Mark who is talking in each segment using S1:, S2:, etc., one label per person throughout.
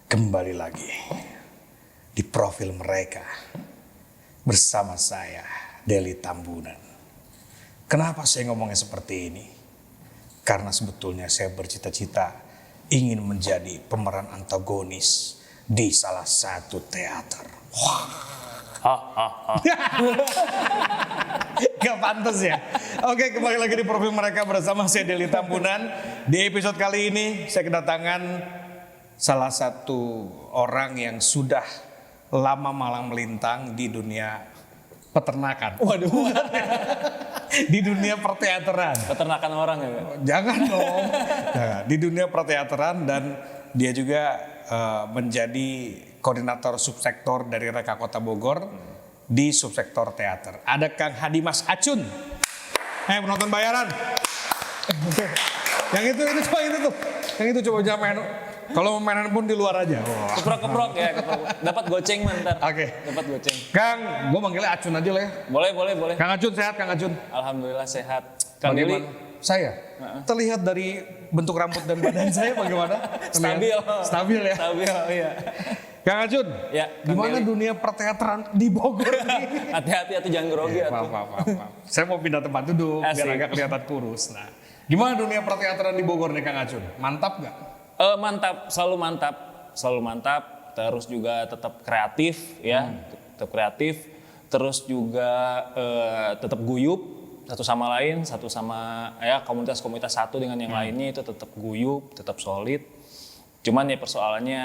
S1: Kembali lagi di profil mereka bersama saya, Deli Tambunan. Kenapa saya ngomongnya seperti ini? Karena sebetulnya saya bercita-cita ingin menjadi pemeran antagonis di salah satu teater. Gak pantas ya. Oke, kembali lagi di profil mereka bersama saya, Deli Tambunan. Di episode kali ini saya kedatangan salah satu orang yang sudah lama malang melintang di dunia peternakan. Waduh. Di dunia perteateran.
S2: Peternakan orang ya?
S1: Jangan dong. Jangan. Di dunia perteateran, dan dia juga menjadi koordinator subsektor dari Reka Kota Bogor di subsektor teater. Ada Kang Hadimas Acun. Penonton bayaran. Yang itu coba itu tuh. Yang itu coba jangan main. Kalau mau mainan pun di luar aja.
S2: Keprok-keprok ya, keprok. Dapat goceng mantar.
S1: Oke.
S2: Dapat goceng.
S1: Kang, gue manggilnya Acun aja lah ya.
S2: Boleh.
S1: Kang Acun sehat, Kang Acun.
S2: Alhamdulillah sehat. Kang Deli.
S1: Saya? Terlihat dari bentuk rambut dan badan saya bagaimana?
S2: Stabil.
S1: Stabil ya?
S2: Stabil, iya.
S1: Kang Acun,
S2: Ya, Kang
S1: gimana
S2: Deli.
S1: dunia perteateran di Bogor nih?
S2: Hati-hati atau jangan grogi atuh.
S1: Maaf. Saya mau pindah tempat duduk biar
S2: Asik.
S1: agak kelihatan kurus. Nah, gimana dunia perteateran di Bogor nih Kang Acun? Mantap gak?
S2: Mantap, selalu mantap. Terus juga tetap kreatif ya, tetap kreatif. Terus juga tetap guyup satu sama lain, satu sama ya komunitas-komunitas satu dengan yang lainnya itu tetap guyup, tetap solid. Cuman ya persoalannya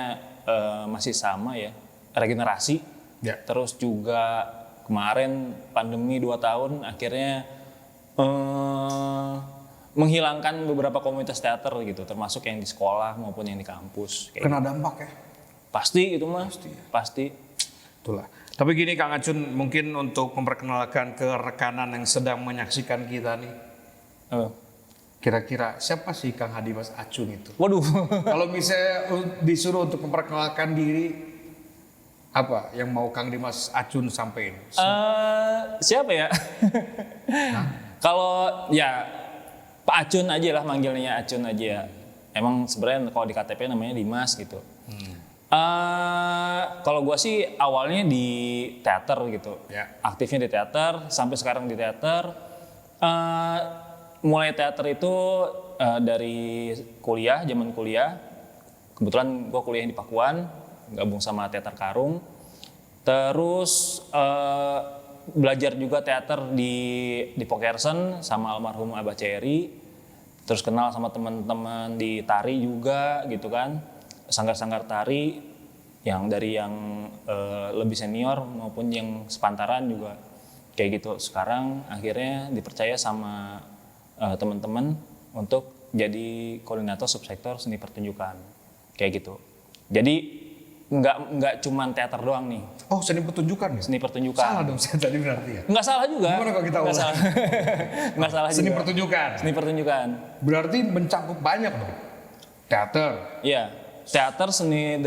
S2: masih sama ya, regenerasi.
S1: Ya.
S2: Terus juga kemarin pandemi 2 tahun akhirnya menghilangkan beberapa komunitas teater gitu, termasuk yang di sekolah maupun yang di kampus.
S1: Kena dampak ya?
S2: Pasti itu mah, pasti.
S1: Itulah. Tapi gini Kang Acun, mungkin untuk memperkenalkan ke rekanan yang sedang menyaksikan kita nih. Kira-kira siapa sih Kang Hadimas Acun itu?
S2: Waduh.
S1: Kalau misalnya disuruh untuk memperkenalkan diri, apa yang mau Kang Dimas Acun sampein?
S2: Siapa ya? Kalau ya Pak Acun aja lah, manggilnya Acun aja ya. Emang sebenarnya kalau di KTP namanya Dimas gitu. Kalau gue sih awalnya di teater gitu.
S1: Ya.
S2: Aktifnya di teater, sampai sekarang di teater. Mulai teater itu dari kuliah, zaman kuliah. Kebetulan gue kuliah di Pakuan, gabung sama Teater Karung. Terus belajar juga teater di Pokersen sama almarhum Abah Ceri. Terus kenal sama teman-teman di tari juga gitu kan. Sanggar-sanggar tari yang dari yang lebih senior maupun yang sepantaran juga kayak gitu. Sekarang akhirnya dipercaya sama teman-teman untuk jadi koordinator subsektor seni pertunjukan kayak gitu. Jadi nggak cuman teater doang nih.
S1: Oh, seni pertunjukan ya?
S2: Seni pertunjukan.
S1: Salah dong saya tadi berarti ya?
S2: Nggak salah juga.
S1: Gimana kalau kita
S2: Nggak
S1: ulang?
S2: salah. Nggak salah
S1: Seni
S2: juga.
S1: pertunjukan.
S2: Seni pertunjukan.
S1: Berarti mencakup banyak dong. Teater,
S2: Iya. Teater, seni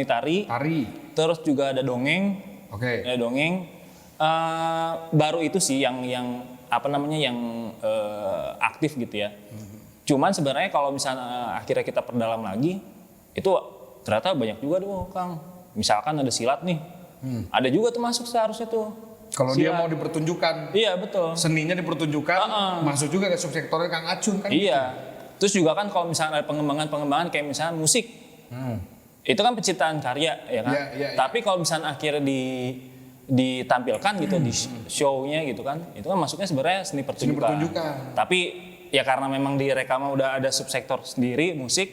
S2: tari.
S1: tari.
S2: Terus juga ada dongeng.
S1: Oke.
S2: Ada dongeng. Baru itu sih yang aktif gitu ya. Cuman sebenarnya kalau misalnya akhirnya kita perdalam lagi, itu ternyata banyak juga tuh Kang. Misalkan ada silat nih, ada juga tuh masuk seharusnya tuh.
S1: Kalau dia
S2: Silat.
S1: mau dipertunjukkan,
S2: Iya betul.
S1: seninya dipertunjukkan, masuk juga ke subsektornya Kang Acun kan?
S2: Iya. Terus juga kan kalau misalnya ada pengembangan kayak misalnya musik, itu kan penciptaan karya ya kan.
S1: Iya.
S2: Tapi kalau misalnya akhirnya ditampilkan gitu di show-nya gitu kan, itu kan masuknya sebenarnya seni pertunjukan. Tapi ya karena memang di Reka mah udah ada subsektor sendiri musik,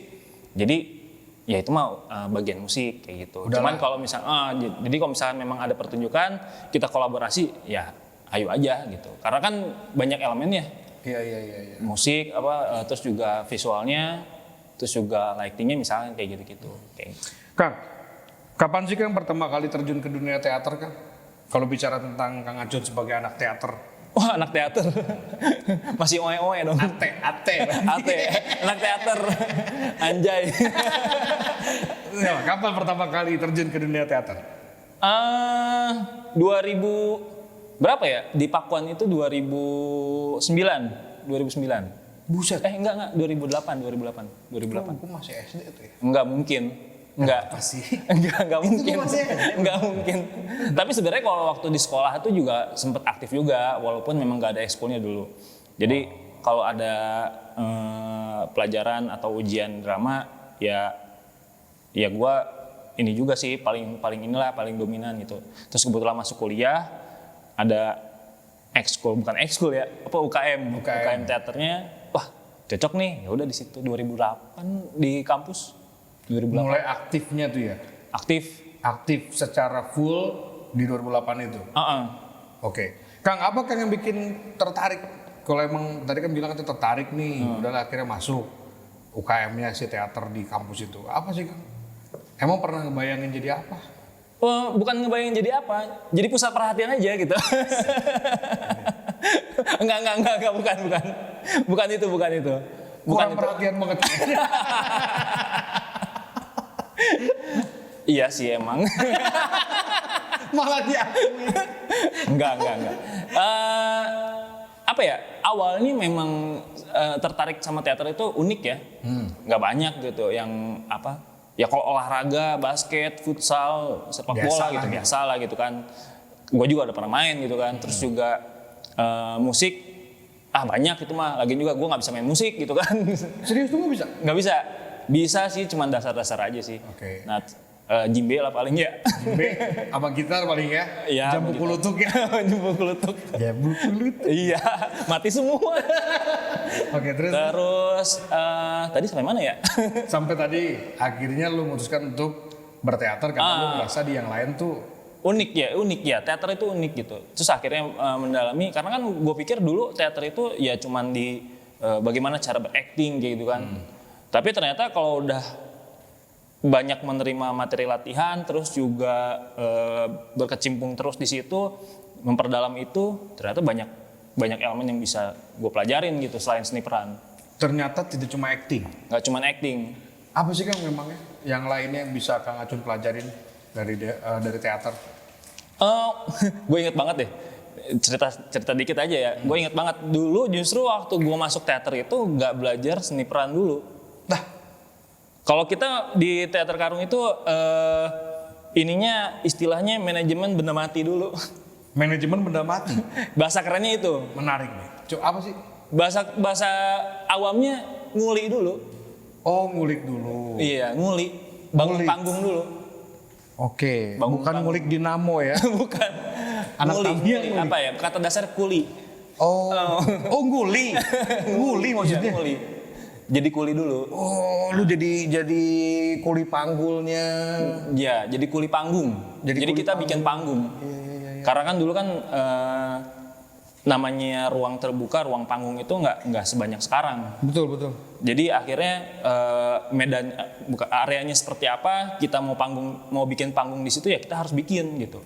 S2: jadi ya itu mah bagian musik kayak gitu. Cuman kalau misalnya jadi kalau misalnya memang ada pertunjukan, kita kolaborasi ya ayo aja gitu. Karena kan banyak elemennya.
S1: Iya.
S2: Musik terus juga visualnya, terus juga lightingnya misalnya kayak gitu-gitu.
S1: Kang, kapan sih Kang pertama kali terjun ke dunia teater Kang? Kalau bicara tentang Kang Acun sebagai anak teater.
S2: Wah, anak teater. Masih oe-oe dong.
S1: Ate.
S2: Anak teater. Anjay.
S1: Ya, kapan pertama kali terjun ke dunia teater?
S2: 2000 berapa ya? Di Pakuan itu 2009.
S1: Buset.
S2: Enggak, 2008.
S1: Aku masih SD itu ya.
S2: Enggak mungkin. Enggak.
S1: Apa sih?
S2: Enggak mungkin.
S1: tuh masih
S2: Enggak mungkin. Tapi sebenarnya kalau waktu di sekolah itu juga sempet aktif juga, walaupun memang nggak ada ekskulnya dulu. Jadi kalau ada pelajaran atau ujian drama, ya gue ini juga sih paling dominan gitu. Terus kebetulan masuk kuliah ada ekskul, bukan ekskul ya, apa UKM teaternya. Wah, cocok nih. Ya udah di situ 2008 di kampus. 2008.
S1: Mulai aktifnya tuh ya? Aktif secara full di 2008 itu? Oke. Kang, apa Kang yang bikin tertarik? Kalau emang tadi kan bilang itu tertarik nih, udah akhirnya masuk UKM-nya si teater di kampus itu. Apa sih Kang? Emang pernah ngebayangin jadi apa?
S2: Oh, bukan ngebayangin jadi apa, jadi pusat perhatian aja gitu. Enggak, bukan itu.
S1: Kurang perhatian banget.
S2: Iya sih emang.
S1: Malah diakui.
S2: Enggak. Apa ya? Awalnya memang tertarik sama teater itu unik ya. Nggak banyak gitu yang apa? Ya kalau olahraga, basket, futsal, sepak bola gitu biasa lah gitu kan. Gue juga udah pernah main gitu kan. Terus juga musik, banyak itu mah. Lagian juga gue nggak bisa main musik gitu kan.
S1: Serius tuh nggak bisa?
S2: Nggak bisa. Bisa sih, cuman dasar-dasar aja sih.
S1: Oke.
S2: Nah, jimbe lah paling ya.
S1: Jimbe sama gitar paling ya.
S2: Iya.
S1: Jambu kulutuk ya.
S2: Jambu kulutuk.
S1: Jambu kulutuk.
S2: Iya, mati semua.
S1: Oke,
S2: Terus tadi sampai mana ya?
S1: Sampai tadi akhirnya lu memutuskan untuk berteater karena lu merasa di yang lain tuh
S2: unik ya. Teater itu unik gitu. Terus akhirnya mendalami karena kan gue pikir dulu teater itu ya cuman di bagaimana cara berakting gitu kan. Tapi ternyata kalau udah banyak menerima materi latihan, terus juga berkecimpung terus di situ, memperdalam itu, ternyata banyak elemen yang bisa gue pelajarin gitu selain seni peran.
S1: ternyata tidak cuma acting.
S2: Nggak cuma acting.
S1: Apa sih Kang memangnya yang lainnya yang bisa Kang Acun pelajarin dari teater?
S2: Gue inget banget deh, cerita dikit aja ya. Gue inget banget dulu justru waktu gue masuk teater itu nggak belajar seni peran dulu. Kalau kita di teater Karung itu istilahnya manajemen benda mati dulu.
S1: Manajemen benda mati.
S2: Bahasa kerennya itu.
S1: Menarik nih. Apa sih?
S2: Bahasa awamnya nguli dulu.
S1: Oh, ngulik dulu.
S2: Iya, nguli. Bangun panggung dulu.
S1: Oke, bukan ngulik dinamo ya.
S2: Bukan.
S1: Anak
S2: nguli. Apa ya? Kata dasar kuli.
S1: Oh nguli. Nguli maksudnya.
S2: Iya, nguli. Jadi kuli dulu.
S1: Oh, lu jadi kuli panggulnya.
S2: Ya, jadi kuli panggung. Jadi kita bikin panggung. Iya. Karena kan dulu kan namanya ruang terbuka, ruang panggung itu nggak sebanyak sekarang.
S1: Betul.
S2: Jadi akhirnya areanya seperti apa, kita mau bikin panggung di situ ya kita harus bikin gitu.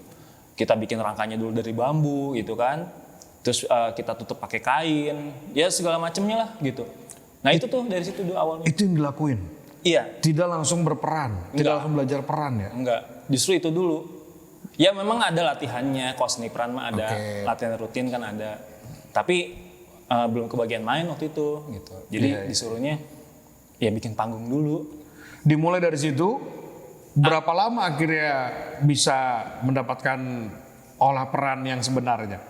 S2: Kita bikin rangkanya dulu dari bambu gitu kan. Terus kita tutup pakai kain, ya segala macamnya lah gitu. Nah itu tuh dari situ dulu awalnya.
S1: Itu yang dilakuin?
S2: Iya.
S1: Tidak langsung berperan? Tidak langsung belajar peran ya?
S2: Enggak, justru itu dulu. Ya memang ada latihannya, kalau seni peran mah ada, latihan rutin kan ada. Tapi belum kebagian main waktu itu gitu. Jadi disuruhnya ya bikin panggung dulu.
S1: Dimulai dari situ, berapa lama akhirnya bisa mendapatkan olah peran yang sebenarnya?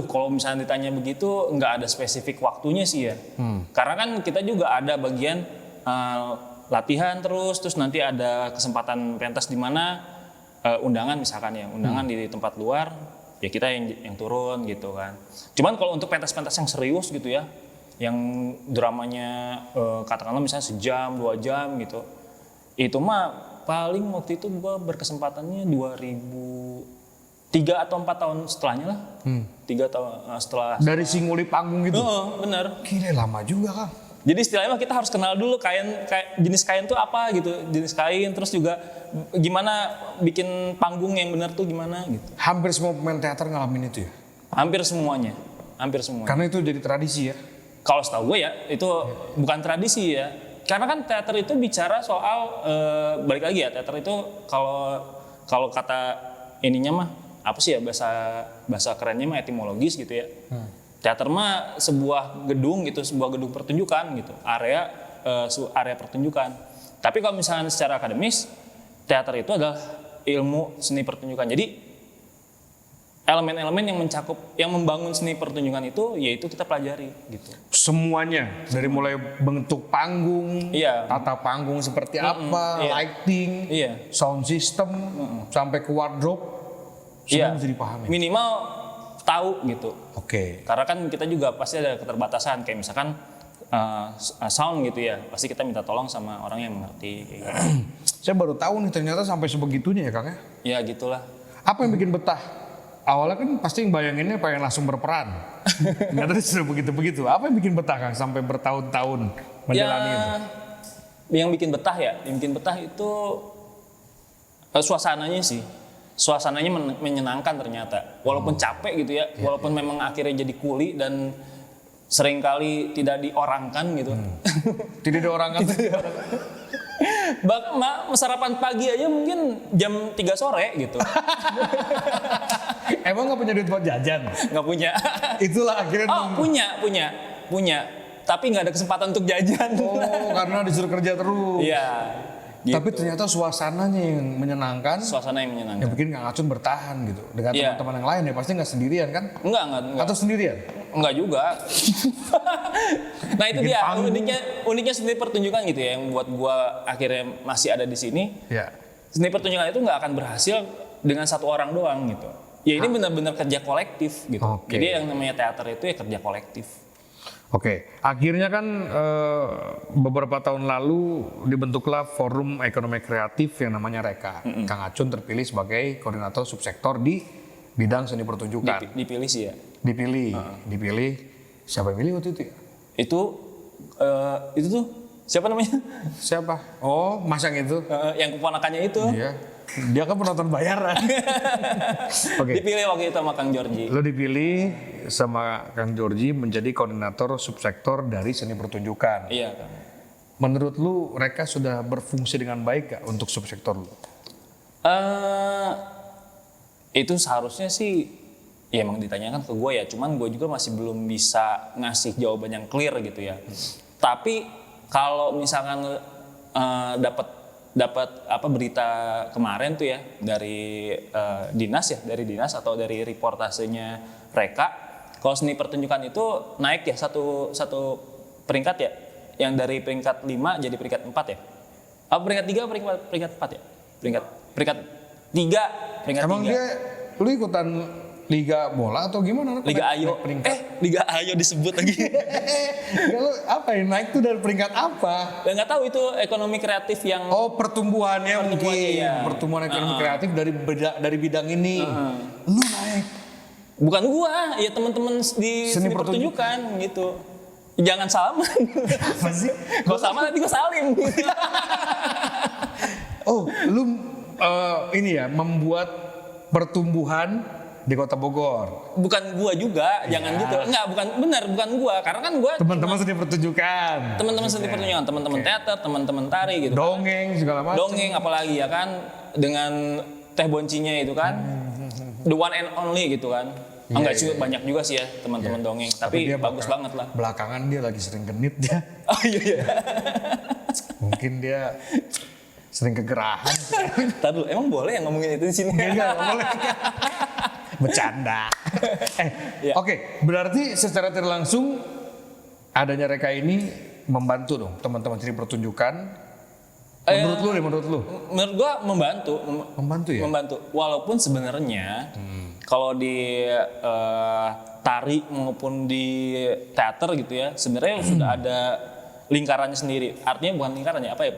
S2: Kalau misalnya ditanya begitu nggak ada spesifik waktunya sih ya. Karena kan kita juga ada bagian latihan terus nanti ada kesempatan pentas di mana undangan misalkan ya, undangan di tempat luar ya kita yang turun gitu kan. Cuman kalau untuk pentas-pentas yang serius gitu ya, yang dramanya katakanlah misalnya sejam, 2 jam gitu. Itu mah paling waktu itu gua berkesempatannya 3 atau 4 tahun setelahnya lah. 3 tahun setelah.
S1: Dari singuli panggung gitu?
S2: Bener.
S1: Gila lama juga Kang.
S2: Jadi istilahnya kita harus kenal dulu jenis kain tuh apa gitu. Jenis kain, terus juga gimana bikin panggung yang benar tuh gimana gitu.
S1: Hampir semua pemain teater ngalamin itu ya?
S2: Hampir semuanya.
S1: Karena itu jadi tradisi ya?
S2: Kalau setahu gue ya, itu bukan tradisi ya. Karena kan teater itu bicara soal, balik lagi ya, teater itu kalau kata ininya mah, apa sih ya, bahasa kerennya mah etimologis gitu ya. Teater mah sebuah gedung gitu, sebuah gedung pertunjukan gitu, area pertunjukan. Tapi kalau misalnya secara akademis, teater itu adalah ilmu seni pertunjukan. Jadi elemen-elemen yang mencakup, yang membangun seni pertunjukan itu, yaitu kita pelajari gitu.
S1: Semuanya dari mulai bentuk panggung,
S2: Iya.
S1: tata panggung seperti apa,
S2: iya.
S1: lighting,
S2: Iya.
S1: sound system, sampai ke wardrobe, semua
S2: Iya.
S1: bisa dipahami.
S2: Minimal tahu gitu.
S1: Oke.
S2: Karena kan kita juga pasti ada keterbatasan, kayak misalkan sound gitu ya, pasti kita minta tolong sama orang yang mengerti kayak gitu.
S1: Saya baru tahu nih ternyata sampai sebegitunya ya Kang ya.
S2: Ya gitulah.
S1: Apa yang bikin betah? Awalnya kan pasti bayanginnya pengen langsung berperan. Ternyata sudah begitu-begitu. Apa yang bikin betah Kang sampai bertahun-tahun menjalani itu?
S2: Yang bikin betah ya, yang bikin betah itu suasananya sih. Suasananya menyenangkan ternyata. Walaupun capek gitu ya, walaupun memang akhirnya jadi kuli dan seringkali tidak diorangkan gitu.
S1: Tidak ada orang kan?
S2: Bahkan sarapan pagi aja mungkin jam 3 sore gitu.
S1: Emang nggak punya duit buat jajan?
S2: Nggak punya.
S1: Itulah akhirnya.
S2: Oh punya. Tapi nggak ada kesempatan untuk jajan.
S1: Oh, karena disuruh kerja terus.
S2: Iya. Gitu.
S1: Tapi ternyata suasananya yang menyenangkan.
S2: Suasana yang menyenangkan.
S1: Yang bikin Kang Acun bertahan gitu. Dengan
S2: Iya.
S1: teman-teman yang lain ya pasti nggak sendirian kan?
S2: Enggak.
S1: Atau sendirian?
S2: Enggak juga. Nah itu
S1: Bikin
S2: dia
S1: panggung.
S2: uniknya seni pertunjukan gitu ya, yang buat gua akhirnya masih ada di sini.
S1: Ya.
S2: Seni pertunjukan itu nggak akan berhasil dengan satu orang doang gitu. Ya ini benar-benar kerja kolektif gitu.
S1: Oke.
S2: Jadi yang namanya teater itu ya kerja kolektif.
S1: Oke, akhirnya kan beberapa tahun lalu dibentuklah Forum Ekonomi Kreatif yang namanya Reka. Kang Acun terpilih sebagai koordinator subsektor di bidang seni pertunjukan.
S2: Dipilih sih ya.
S1: Dipilih. Siapa yang pilih waktu itu ya?
S2: Itu tuh siapa namanya?
S1: Siapa? Oh, Mas yang itu.
S2: Yang keponakannya itu.
S1: Dia kan penonton bayaran. Oke.
S2: Dipilih waktu itu sama Kang Jorji.
S1: Lo dipilih sama Kang Jorji menjadi koordinator subsektor dari seni pertunjukan.
S2: Iya Kang.
S1: Menurut lu mereka sudah berfungsi dengan baik gak untuk subsektor lu?
S2: Itu seharusnya sih ya emang ditanyakan ke gue ya, cuman gue juga masih belum bisa ngasih jawaban yang clear gitu ya. Tapi kalau misalkan dapat apa berita kemarin tuh ya dari dinas atau dari reportasenya Reka, kalau seni pertunjukan itu naik ya satu peringkat ya, yang dari peringkat 5 jadi peringkat 4 ya. Apa peringkat 3 peringkat 4 ya? Peringkat 3 peringkat 3.
S1: Emang dia lu ikutan Liga bola atau gimana?
S2: Liga Ayo. Liga Ayo disebut lagi.
S1: Lu apa yang naik tuh dari peringkat apa?
S2: Ya nggak tahu itu ekonomi kreatif yang
S1: Oh, pertumbuhannya mungkin.
S2: iya.
S1: Pertumbuhan ekonomi kreatif dari bidang ini. Lu naik.
S2: bukan gua, ya teman-teman di seni pertunjukan gitu. Jangan salaman.
S1: Apa sih?
S2: Gua sama nanti gua salim.
S1: Oh, lu ini ya membuat pertumbuhan di Kota Bogor.
S2: Bukan gua juga, jangan gitu. Enggak, bukan gua. Karena kan gua
S1: Teman-teman seni pertunjukan.
S2: teman-teman seni pertunjukan, teman-teman teater, teman-teman tari gitu.
S1: Dongeng segala macam.
S2: Dongeng apalagi ya kan dengan teh boncinya itu kan. The one and only gitu kan. Enggak sih, banyak juga sih ya teman-teman dongeng, tapi
S1: dia
S2: bagus banget lah.
S1: Belakangan dia lagi sering genit dia.
S2: Oh iya.
S1: Mungkin dia sering kegerahan.
S2: Entar dulu, emang boleh yang ngomongin itu di sini?
S1: Enggak boleh. Bercanda.
S2: Ya.
S1: Oke, berarti secara tidak langsung adanya Reka ini membantu dong teman-teman seni pertunjukan. Menurut lu.
S2: Menurut gua membantu.
S1: Membantu ya?
S2: Membantu. Walaupun sebenarnya kalau di tari maupun di teater gitu ya, sebenarnya sudah ada lingkarannya sendiri. Artinya bukan lingkarannya, apa ya?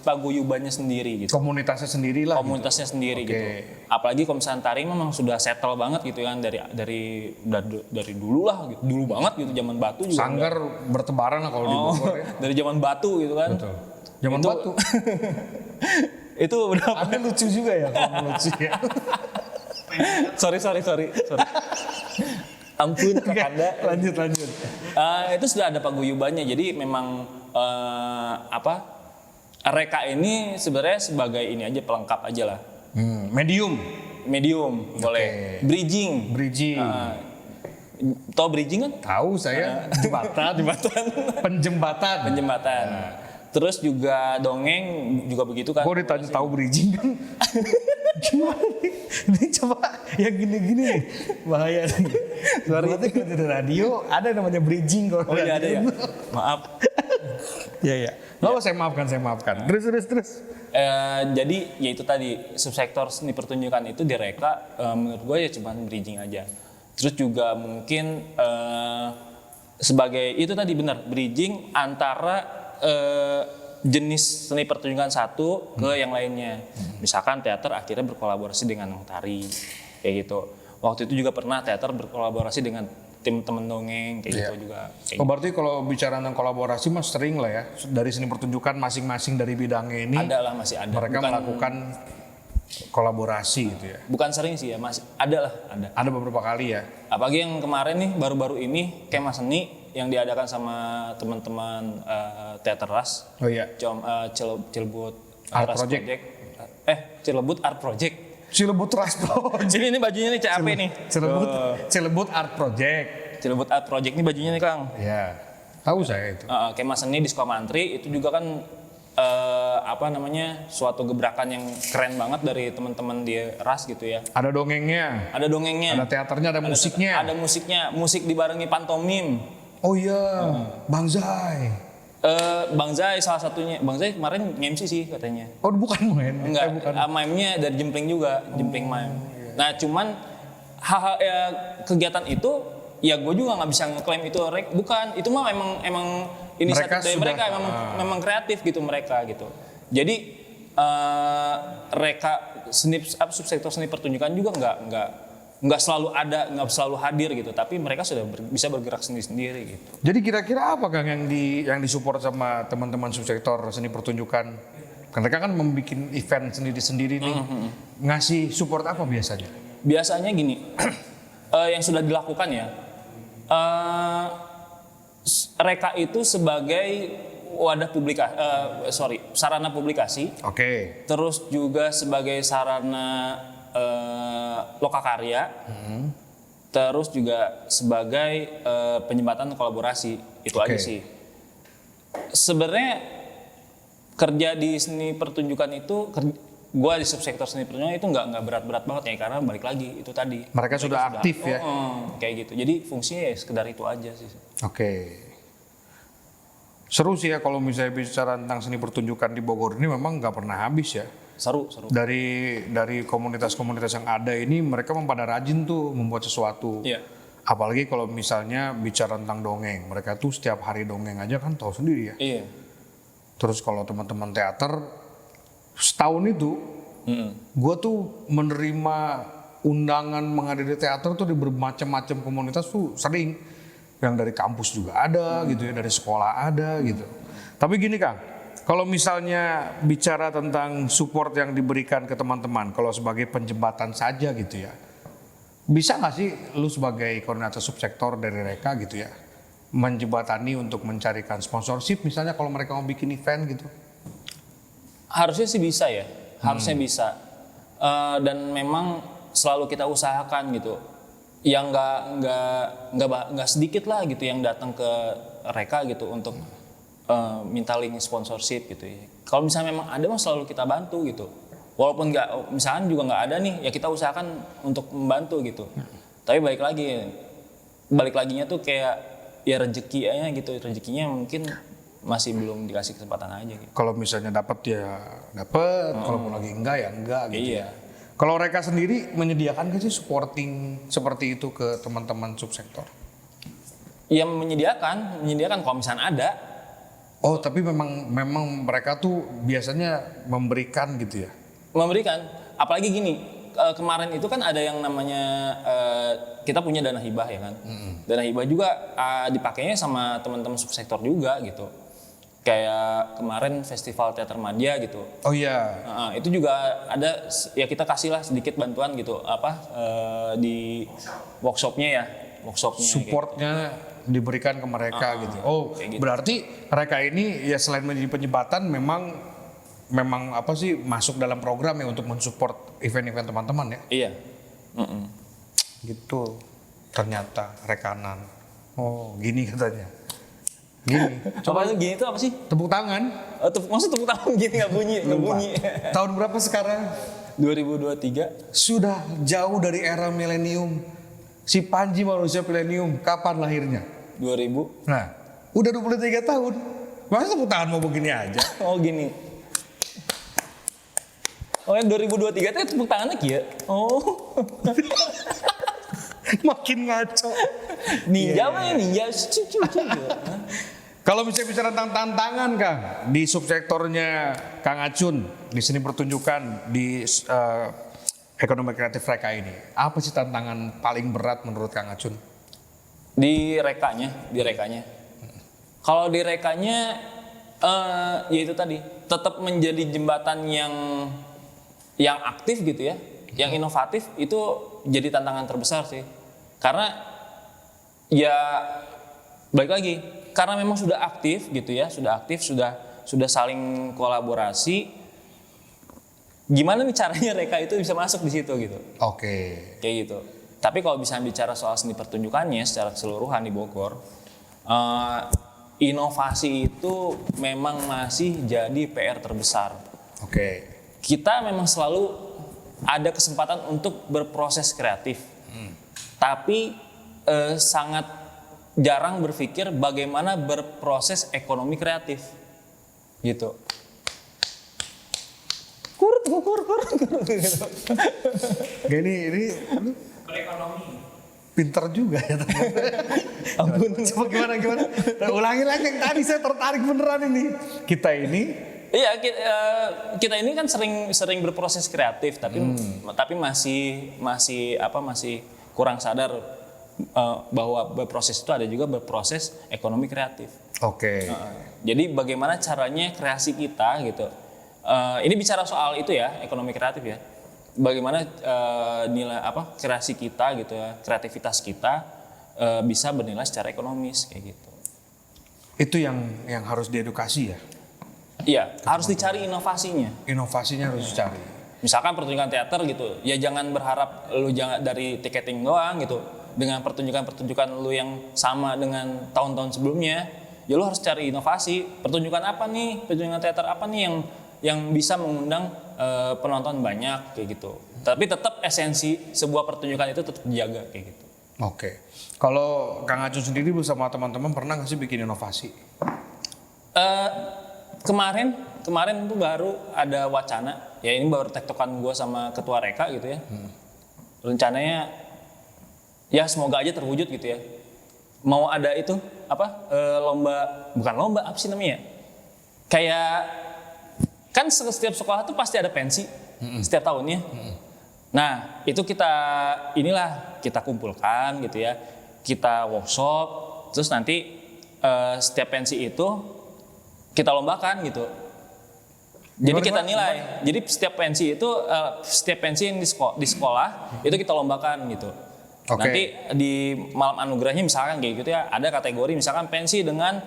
S2: Paguyubannya sendiri gitu.
S1: Komunitasnya sendiri lah.
S2: Komunitasnya sendiri
S1: Oke.
S2: gitu. Apalagi kalau misalnya tari memang sudah settle banget gitu kan dari dulu lah gitu. Dulu banget gitu, zaman batu juga.
S1: Sanggar bertebaran lah kalau di Bogor ya.
S2: Dari zaman batu gitu kan.
S1: Betul. Zaman
S2: Itu-
S1: batu.
S2: Itu berapa?
S1: Anda lucu juga ya kalau lucu ya.
S2: sorry. Ampun Kakanda.
S1: Lanjut.
S2: Itu sudah ada paguyubannya. Jadi memang Reka ini sebenarnya sebagai ini aja, pelengkap aja lah. Medium boleh. Bridging. Tahu bridging kan?
S1: Tahu saya jembatan.
S2: Jembatan.
S1: Penjembatan.
S2: Penjembatan. Terus juga dongeng juga begitu kan.
S1: Gue ditanya tahu bridging kan. Gimana nih? Ini coba yang gini-gini nih. Bahaya nih. Berarti kalau di radio ada namanya bridging kalau
S2: Oh iya ada ya. Maaf.
S1: Iya iya. Nggak apa, saya maafkan. Terus.
S2: Jadi ya itu tadi subsektor seni pertunjukan itu di Reka menurut gue ya cuma bridging aja. Terus juga mungkin sebagai itu tadi benar bridging antara jenis seni pertunjukan satu ke yang lainnya. Misalkan teater akhirnya berkolaborasi dengan tari kayak gitu. Waktu itu juga pernah teater berkolaborasi dengan tim temen dongeng kayak gitu juga.
S1: Oh berarti kalau bicara tentang kolaborasi mas sering lah ya dari seni pertunjukan masing-masing dari bidangnya ini.
S2: Ada lah masih ada.
S1: Mereka melakukan kolaborasi gitu ya.
S2: Bukan sering sih ya masih ada lah ada.
S1: Ada beberapa kali ya.
S2: Apalagi yang kemarin nih baru-baru ini kema seni yang diadakan sama teman-teman teater ras.
S1: Oh iya.
S2: Cilebut
S1: Art
S2: Ras
S1: Project.
S2: Cilebut Art Project.
S1: Cilebut Ras Project.
S2: Jadi ini bajunya nih CAP nih.
S1: Cilebut Art Project.
S2: Cilebut Art Project ini bajunya nih Kang.
S1: Ya. Tahu saya itu.
S2: Kema seni di Sukamantri itu juga kan suatu gebrakan yang keren banget dari teman-teman di ras gitu ya.
S1: Ada dongengnya.
S2: Ada dongengnya.
S1: Ada teaternya, ada musiknya.
S2: Ada musiknya, musik dibarengi pantomim.
S1: Oh iya, Bang Zai.
S2: Bang Zai salah satunya. Bang Zai kemarin nge-MC sih katanya.
S1: Oh bukan main?
S2: Enggak,
S1: bukan.
S2: mime-nya dari Jempling juga, Jempling mime. Nah cuman hal-hal kegiatan itu ya gue juga nggak bisa ngeklaim itu bukan. Itu mah emang inisiatif dari mereka, memang kreatif gitu mereka gitu. Jadi Reka subsektor seni pertunjukan juga nggak selalu ada, nggak selalu hadir gitu, tapi mereka sudah bisa bergerak sendiri gitu.
S1: Jadi kira-kira apa Kang yang disupport sama teman-teman subsektor seni pertunjukan? Mereka kan membuat event sendiri-sendiri nih. Ngasih support apa biasanya?
S2: Biasanya gini, yang sudah dilakukan ya, Reka itu sebagai wadah sarana publikasi.
S1: Oke.
S2: Terus juga sebagai sarana lokakarya, terus juga sebagai penyembatan kolaborasi itu aja sih. Sebenarnya kerja di seni pertunjukan itu, gue di subsektor seni pertunjukan itu nggak berat-berat banget ya karena balik lagi itu tadi.
S1: Mereka sudah aktif ya.
S2: Kayak gitu. Jadi fungsinya ya sekedar itu aja sih.
S1: Oke. Seru sih ya kalau misalnya bicara tentang seni pertunjukan di Bogor ini memang nggak pernah habis ya.
S2: Seru.
S1: Dari komunitas-komunitas yang ada ini mereka memang pada rajin tuh membuat sesuatu.
S2: Iya.
S1: Apalagi kalau misalnya bicara tentang dongeng, mereka tuh setiap hari dongeng aja kan tahu sendiri ya.
S2: Iya.
S1: Terus kalau teman-teman teater setahun itu, gue tuh menerima undangan menghadiri teater tuh di bermacam-macam komunitas tuh sering. Yang dari kampus juga ada gitu ya, dari sekolah ada gitu. Tapi gini Kang, kalau misalnya bicara tentang support yang diberikan ke teman-teman, kalau sebagai penjembatan saja gitu ya, bisa nggak sih lu sebagai koordinator subsektor dari Reka gitu ya, menjembatani untuk mencarikan sponsorship misalnya kalau mereka mau bikin event gitu?
S2: Harusnya sih bisa ya, harusnya bisa. Dan memang selalu kita usahakan gitu. Yang nggak sedikit lah gitu yang datang ke Reka gitu untuk minta link sponsorship gitu ya. Kalau misalnya memang ada mah selalu kita bantu gitu. Walaupun misalkan juga nggak ada nih, ya kita usahakan untuk membantu gitu. Tapi balik laginya tuh kayak ya rezekinya gitu, rezekinya mungkin masih belum dikasih kesempatan aja gitu.
S1: Kalau misalnya dapat ya dapat, kalaupun lagi enggak ya enggak gitu.
S2: Iya.
S1: Ya. Kalau Reka sendiri menyediakan nggak sih supporting seperti itu ke teman-teman subsektor?
S2: Ya menyediakan kalau misalnya ada.
S1: Oh tapi memang mereka tuh biasanya memberikan gitu ya?
S2: Memberikan, apalagi gini, kemarin itu kan ada yang namanya kita punya dana hibah ya kan. Dana hibah juga dipakainya sama teman-teman subsektor juga gitu. Kayak kemarin festival teater madya gitu.
S1: Oh iya.
S2: Itu juga ada ya kita kasihlah sedikit bantuan gitu di workshopnya.
S1: Supportnya diberikan ke mereka gitu. Oh gitu. Berarti mereka ini ya selain menjadi penyebatan memang apa sih masuk dalam program ya untuk mensupport event-event teman-teman ya?
S2: Iya.
S1: Gitu. Ternyata rekanan. Oh gini katanya. Gini.
S2: Coba gini itu apa sih?
S1: Tepuk tangan.
S2: Maksud tepuk tangan gini nggak bunyi.
S1: Tahun berapa sekarang?
S2: 2023.
S1: Sudah jauh dari era milenium. Si Panji manusia milenium, kapan lahirnya?
S2: 2000.
S1: Nah, udah 23 tahun. Masa tepuk tangan mau begini aja?
S2: Oh gini. Oh yang 2023 itu tepuk tangannya kia. Oh.
S1: Makin ngaco.
S2: Ninja apa ya ninja?
S1: Kalau misalnya bicara tentang tantangan Kang, di subsektornya Kang Acun, di sini pertunjukan di ekonomi kreatif Reka ini, apa sih tantangan paling berat menurut Kang Acun?
S2: Di rekanya. Kalau di rekanya, ya itu tadi, tetap menjadi jembatan yang aktif gitu ya, yang inovatif itu jadi tantangan terbesar sih. Karena ya balik lagi, karena memang sudah aktif gitu ya, sudah saling kolaborasi. Gimana nih caranya Reka itu bisa masuk di situ gitu?
S1: Oke.
S2: Kayak gitu. Tapi kalau bisa bicara soal seni pertunjukannya secara keseluruhan di Bogor, inovasi itu memang masih jadi PR terbesar.
S1: Oke.
S2: Kita memang selalu ada kesempatan untuk berproses kreatif, tapi sangat jarang berpikir bagaimana berproses ekonomi kreatif, gitu. Kur. Gitu.
S1: Ini
S2: Ekonomi.
S1: pinter juga ya.
S2: Ampun.
S1: Coba gimana? Ulangi lagi yang tadi, saya tertarik beneran ini. Kita ini.
S2: Iya, kita ini kan sering berproses kreatif, tapi masih kurang sadar bahwa berproses itu ada juga berproses ekonomi kreatif.
S1: Oke.
S2: Jadi bagaimana caranya kreasi kita gitu. Ini bicara soal itu ya, ekonomi kreatif ya. Bagaimana nilai kreasi kita gitu ya, kreativitas kita bisa bernilai secara ekonomis kayak gitu.
S1: Itu yang harus diedukasi ya.
S2: Iya, harus dicari inovasinya.
S1: Inovasinya harus dicari.
S2: Misalkan pertunjukan teater gitu, ya jangan berharap lu jangan dari tiketing doang gitu. Dengan pertunjukan lu yang sama dengan tahun-tahun sebelumnya, ya lu harus cari inovasi. Pertunjukan apa nih? Pertunjukan teater apa nih yang bisa mengundang penonton banyak kayak gitu. Tapi tetap esensi sebuah pertunjukan itu tetap dijaga kayak gitu.
S1: Oke. Kalau Kang Acun sendiri bersama teman-teman pernah nggak sih bikin inovasi?
S2: Kemarin tuh baru ada wacana, ya ini baru tektokan gue sama ketua Reka gitu ya. Rencananya ya semoga aja terwujud gitu ya. Mau ada itu bukan lomba apa sih namanya? Kayak kan setiap sekolah tuh pasti ada pensi setiap tahunnya. Nah itu kita kumpulkan gitu ya, kita workshop, terus nanti setiap pensi itu kita lombakan gitu. Jadi kita nilai. Jadi setiap pensi yang di sekolah itu kita lombakan gitu. Okay. Nanti di malam anugerahnya misalkan kayak gitu ya, ada kategori misalkan pensi dengan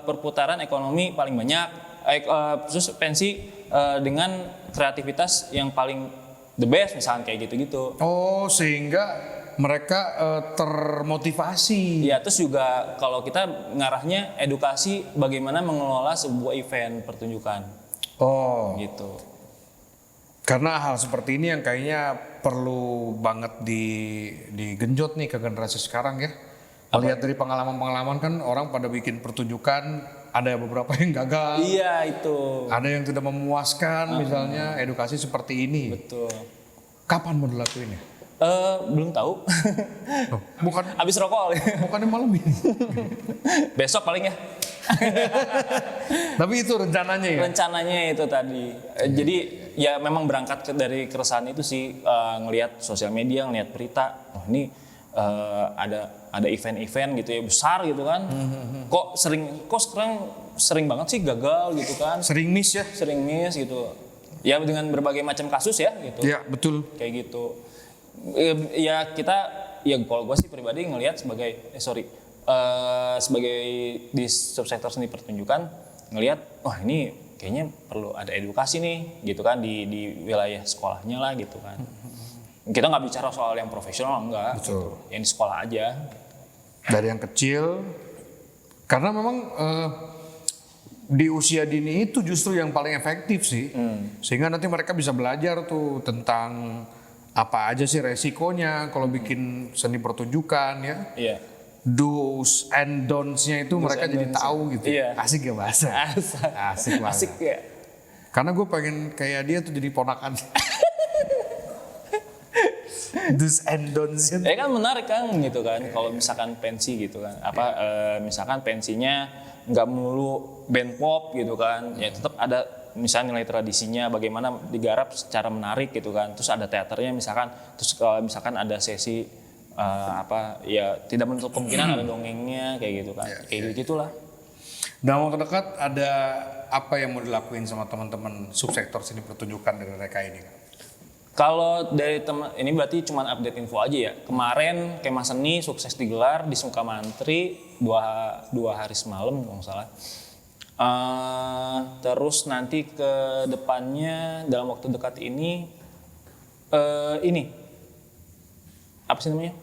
S2: perputaran ekonomi paling banyak, terus pensi dengan kreativitas yang paling the best misalkan kayak gitu-gitu.
S1: Oh, sehingga mereka termotivasi.
S2: Ya, terus juga kalau kita ngarahnya edukasi bagaimana mengelola sebuah event pertunjukan.
S1: Oh,
S2: gitu.
S1: Karena hal seperti ini yang kayaknya perlu banget digenjot nih ke generasi sekarang ya. Melihat dari pengalaman-pengalaman kan orang pada bikin pertunjukan, ada beberapa yang gagal.
S2: Iya, itu.
S1: Ada yang tidak memuaskan, misalnya edukasi seperti ini.
S2: Betul.
S1: Kapan mau dilakuin ya?
S2: Belum tahu.
S1: Oh, bukan
S2: Abis rokok.
S1: Bukannya malam ini.
S2: Besok paling ya.
S1: Tapi itu rencananya ya?
S2: Rencananya itu tadi. Jadi ya memang berangkat dari keresahan itu sih, ngelihat sosial media, ngelihat berita. Oh ini ada event-event gitu ya besar gitu kan. Kok sekarang sering banget sih gagal gitu kan.
S1: Sering miss ya?
S2: Sering miss gitu. Ya dengan berbagai macam kasus ya gitu.
S1: Iya betul.
S2: Kayak gitu. Ya kalau gue sih pribadi ngelihat sebagai di subsektor seni pertunjukan, ngelihat wah ini kayaknya perlu ada edukasi nih gitu kan di wilayah sekolahnya lah gitu kan. Kita nggak bicara soal yang profesional enggak,
S1: betul.
S2: Gitu. Yang di sekolah aja.
S1: Dari yang kecil Karena memang di usia dini itu justru yang paling efektif sih. Sehingga nanti mereka bisa belajar tuh tentang apa aja sih resikonya kalau bikin seni pertunjukan ya.
S2: Iya.
S1: Do's and don'ts-nya itu mereka jadi tahu gitu.
S2: Iya.
S1: Asik ya bahasa. Asik banget.
S2: Asik ya.
S1: Karena gue pengen kayak dia tuh jadi ponakan. Do's and don'ts-nya.
S2: Kan menarik kan gitu kan. Kalau misalkan pensi gitu kan. Misalkan pensinya nggak melulu band pop gitu kan. Ya tetap ada misalnya nilai tradisinya, bagaimana digarap secara menarik gitu kan. Terus ada teaternya misalkan. Terus kalau misalkan ada sesi ya tidak menutup kemungkinan ada dongengnya kayak gitu kan. Kayak gitulah.
S1: Dalam waktu dekat ada apa yang mau dilakuin sama teman-teman subsektor seni pertunjukan dari mereka ini?
S2: Kalau dari teman ini berarti cuma update info aja ya. Kemarin Kemah Seni sukses digelar di Sukamantri 2 hari semalam kalau nggak salah. Terus nanti ke depannya dalam waktu dekat ini apa sih namanya?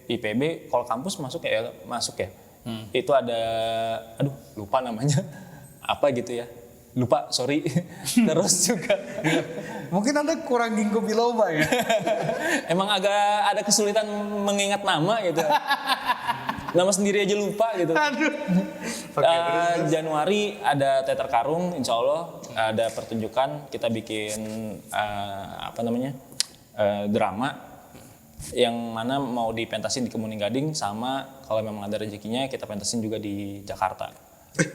S2: IPB kalau kampus masuk ya. Itu ada lupa namanya. Apa gitu ya. Lupa, sorry. Terus juga
S1: mungkin Anda kurang ginkgo biloba ya.
S2: Emang agak ada kesulitan mengingat nama gitu. Nama sendiri aja lupa gitu.
S1: Aduh.
S2: Januari ada Teater Karung, insya Allah ada pertunjukan, kita bikin drama yang mana mau dipentasin di Kemuning Gading, sama kalau memang ada rezekinya kita pentasin juga di Jakarta.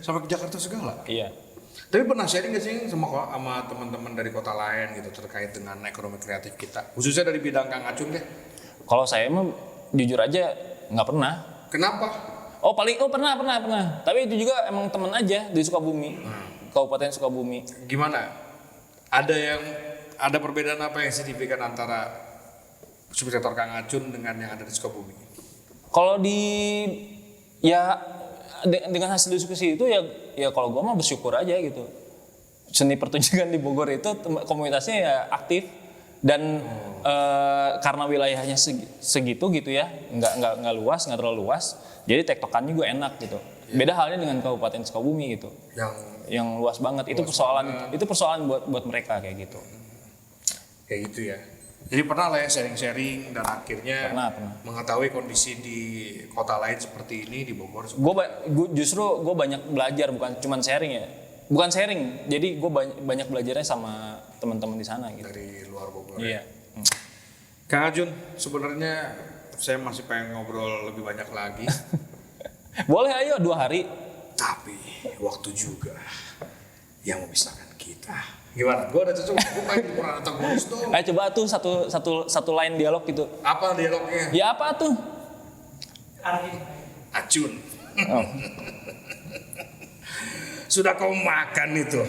S1: Sampai ke Jakarta segala?
S2: Iya.
S1: Tapi pernah sharing nggak sih sama teman-teman dari kota lain gitu terkait dengan ekonomi kreatif kita, khususnya dari bidang Kang Acun deh?
S2: Kalau saya mah jujur aja nggak pernah.
S1: Kenapa?
S2: Pernah. Tapi itu juga emang temen aja di Sukabumi, Kabupaten Sukabumi.
S1: Gimana? Ada perbedaan apa yang signifikan antara subsektor Kang Acun dengan yang ada di Sukabumi?
S2: Kalau dengan hasil diskusi itu ya kalau gue mah bersyukur aja gitu. Seni pertunjukan di Bogor itu komunitasnya ya aktif dan karena wilayahnya segitu gitu ya, nggak luas, nggak terlalu luas, jadi tektokannya gue enak gitu. Beda halnya dengan Kabupaten Sukabumi gitu, yang luas banget. Itu persoalan buat mereka kayak gitu.
S1: Kayak gitu ya. Jadi pernah lah ya sharing-sharing dan akhirnya
S2: Pernah.
S1: mengetahui kondisi di kota lain seperti ini di Bogor.
S2: Gue banyak belajar, bukan cuma sharing ya. Bukan sharing, jadi gue banyak belajarnya sama teman-teman di sana gitu.
S1: Dari luar Bogor.
S2: Iya.
S1: Kang Acun, sebenarnya saya masih pengen ngobrol lebih banyak lagi.
S2: Boleh, ayo 2 hari.
S1: Tapi waktu juga yang memisahkan kita. Gimana? Gue udah cocok, gue pengen kurang antagonis dong.
S2: Ayo coba tuh satu line dialog gitu.
S1: Apa dialognya?
S2: Ya apa tuh?
S1: Acun.
S2: Oh.
S1: Sudah kau makan itu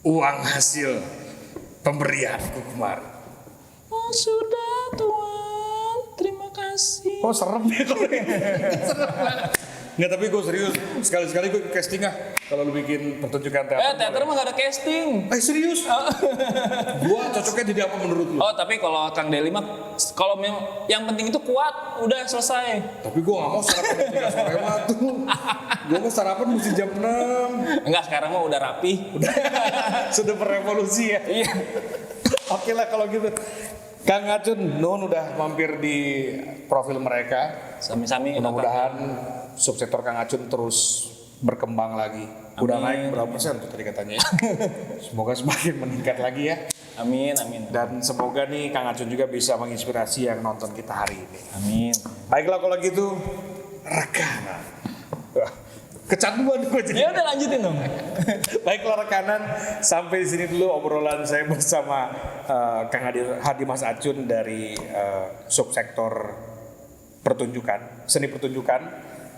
S1: uang hasil pemberianku kemarin?
S2: Oh sudah Tuan, terima kasih.
S1: Kok serem ya kalau ini? Serem banget. Nggak, tapi gue serius. Sekali-sekali gue ke casting kalau lu bikin pertunjukan teater.
S2: Teater mah gak ada casting.
S1: Serius? Gue cocoknya jadi apa menurut lu?
S2: Oh tapi kalau Kang Deli mah, kalau yang penting itu kuat, udah selesai.
S1: Tapi gue gak mau sarapan jam 3 sore mah tuh. Gue mau sarapan mesti jam 6.
S2: Enggak, sekarang mah udah rapi.
S1: Sudah berevolusi ya?
S2: Iya.
S1: Oke lah kalau gitu. Kang Acun, Nun udah mampir di profil mereka.
S2: Sami-sami.
S1: Mudah-mudahan subsektor Kang Acun terus berkembang lagi. Udah naik berapa persen tuh tadi katanya? Semoga semakin meningkat lagi ya.
S2: Amin.
S1: Dan semoga nih Kang Acun juga bisa menginspirasi yang nonton kita hari ini.
S2: Amin.
S1: Baiklah kalau gitu, rekanan. Kecanduan gue jadi.
S2: Ya udah lanjutin dong.
S1: Baiklah rekanan, sampai di sini dulu obrolan saya bersama Kang Hadi Mas Acun dari subsektor pertunjukan, seni pertunjukan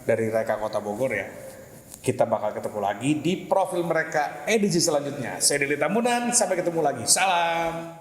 S1: dari Reka Kota Bogor ya. Kita bakal ketemu lagi di profil mereka edisi selanjutnya. Saya Deli Tambunan, sampai ketemu lagi. Salam.